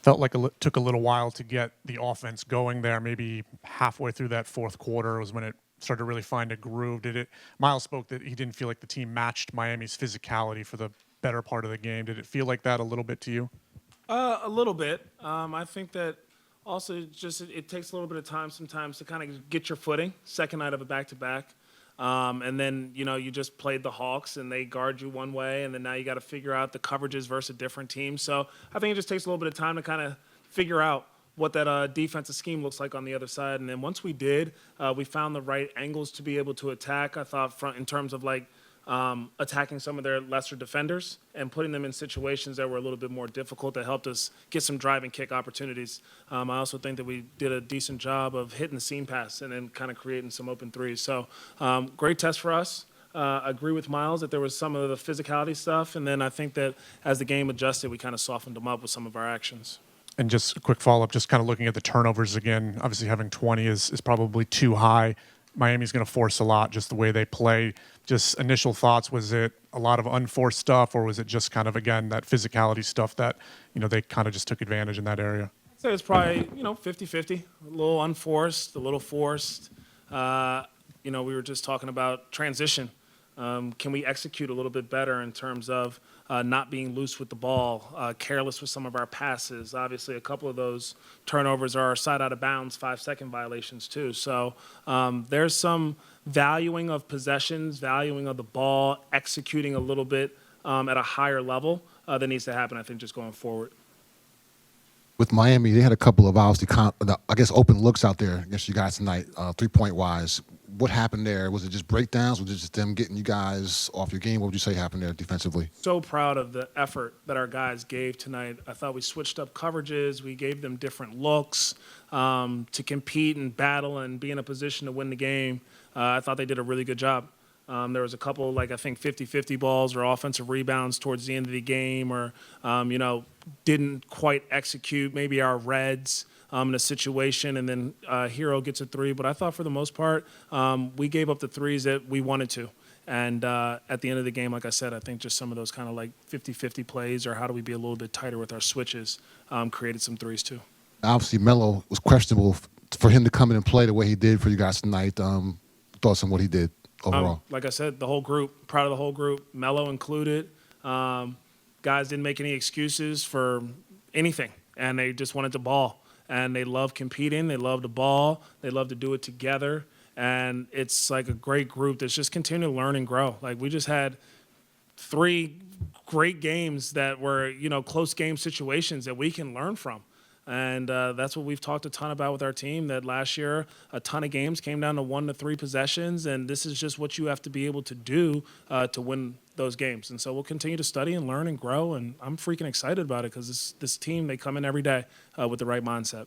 Felt like took a little while to get the offense going there. Maybe halfway through that fourth quarter was when it started to really find a groove. Did it? Miles spoke that he didn't feel like the team matched Miami's physicality for the better part of the game. Did it feel like that a little bit to you? A little bit. I think that also just it takes a little bit of time sometimes to kind of get your footing. Second night of a back-to-back. And then, you just played the Hawks and they guard you one way, and then now you got to figure out the coverages versus a different team. So I think it just takes a little bit of time to kind of figure out what that defensive scheme looks like on the other side. And then once we did, we found the right angles to be able to attack. I thought in terms of attacking some of their lesser defenders and putting them in situations that were a little bit more difficult that helped us get some drive and kick opportunities. I also think that we did a decent job of hitting the seam pass and then kind of creating some open threes. So great test for us. Agree with Miles that there was some of the physicality stuff, and then I think that as the game adjusted, we kind of softened them up with some of our actions. And just a quick follow-up, just kind of looking at the turnovers again, obviously having 20 is probably too high. Miami's going to force a lot, just the way they play. Just initial thoughts, was it a lot of unforced stuff, or was it just kind of, again, that physicality stuff that, they kind of just took advantage in that area? I'd say it's probably, 50-50, a little unforced, a little forced. We were just talking about transition. Can we execute a little bit better in terms of not being loose with the ball, careless with some of our passes? Obviously, a couple of those turnovers are side out of bounds, 5-second violations too. So there's some valuing of possessions, valuing of the ball, executing a little bit at a higher level that needs to happen, I think, just going forward. With Miami, they had a couple of obviously, open looks out there against you guys tonight, 3-point wise. What happened there? Was it just breakdowns? Was it just them getting you guys off your game? What would you say happened there defensively? So proud of the effort that our guys gave tonight. I thought we switched up coverages. We gave them different looks to compete and battle and be in a position to win the game. I thought they did a really good job. There was a couple, I think 50-50 balls or offensive rebounds towards the end of the game, or, didn't quite execute maybe our reds in a situation, and then Hero gets a three. But I thought for the most part, we gave up the threes that we wanted to. And at the end of the game, like I said, I think just some of those kind of 50-50 plays, or how do we be a little bit tighter with our switches, created some threes too. Obviously, Melo was questionable for him to come in and play the way he did for you guys tonight. Thoughts on what he did overall? Like I said, the whole group, proud of the whole group, Melo included. Guys didn't make any excuses for anything, and they just wanted to ball. And they love competing. They love the ball. They love to do it together. And it's a great group that's just continuing to learn and grow. We just had 3 great games that were, close game situations that we can learn from. And that's what we've talked a ton about with our team, that last year a ton of games came down to 1 to 3 possessions, and this is just what you have to be able to do to win those games. And so we'll continue to study and learn and grow, and I'm freaking excited about it because this team, they come in every day with the right mindset.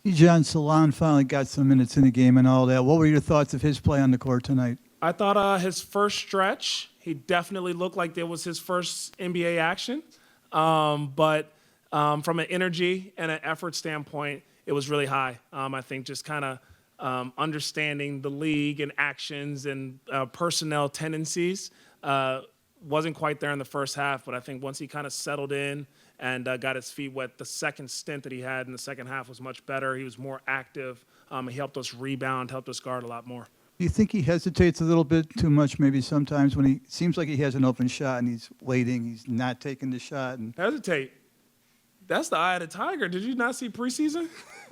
John Salon finally got some minutes in the game and all that. What were your thoughts of his play on the court tonight? I thought his first stretch, he definitely looked like there was his first NBA action, but from an energy and an effort standpoint, it was really high. I think just kind of understanding the league and actions and personnel tendencies wasn't quite there in the first half, but I think once he kind of settled in and got his feet wet, the second stint that he had in the second half was much better. He was more active. He helped us rebound, helped us guard a lot more. Do you think he hesitates a little bit too much maybe sometimes when he seems like he has an open shot and he's waiting, he's not taking the shot? Hesitate. That's the eye of the tiger. Did you not see preseason?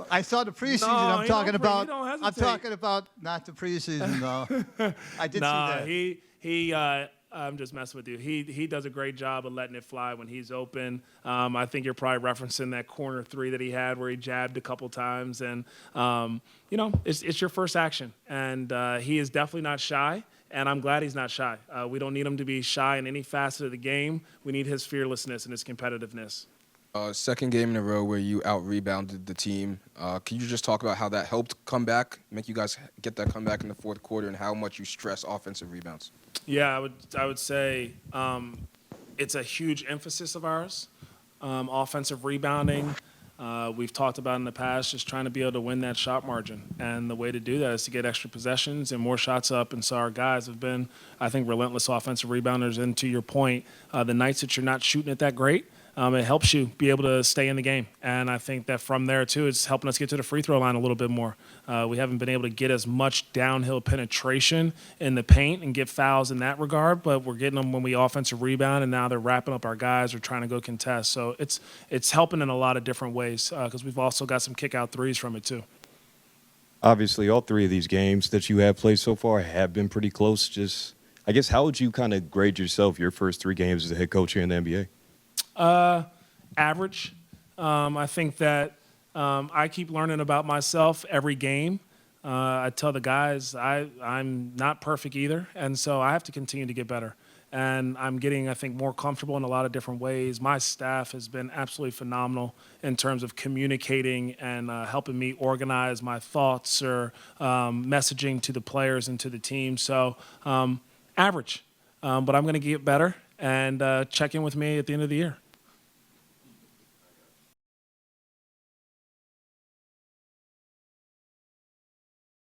I saw the preseason. No, I'm talking about. I'm talking about not the preseason though. I did see that. I'm just messing with you. He does a great job of letting it fly when he's open. I think you're probably referencing that corner 3 that he had where he jabbed a couple times, and it's your first action, and he is definitely not shy. And I'm glad he's not shy. We don't need him to be shy in any facet of the game. We need his fearlessness and his competitiveness. Second game in a row where you out-rebounded the team. Can you just talk about how that helped come back, make you guys get that comeback in the fourth quarter, and how much you stress offensive rebounds? Yeah, I would say it's a huge emphasis of ours, offensive rebounding. We've talked about in the past just trying to be able to win that shot margin. And the way to do that is to get extra possessions and more shots up. And so our guys have been, I think, relentless offensive rebounders. And to your point, the nights that you're not shooting it that great, it helps you be able to stay in the game. And I think that from there, too, it's helping us get to the free throw line a little bit more. We haven't been able to get as much downhill penetration in the paint and get fouls in that regard, but we're getting them when we offensive rebound, and now they're wrapping up our guys or trying to go contest. So it's helping in a lot of different ways because we've also got some kick-out threes from it, too. Obviously, all three of these games that you have played so far have been pretty close. Just, I guess, how would you kind of grade yourself your first 3 games as a head coach here in the NBA? Average. I think that I keep learning about myself every game. I tell the guys I'm not perfect either, and so I have to continue to get better. And I'm getting, I think, more comfortable in a lot of different ways. My staff has been absolutely phenomenal in terms of communicating and helping me organize my thoughts or messaging to the players and to the team. So average, but I'm going to get better and check in with me at the end of the year.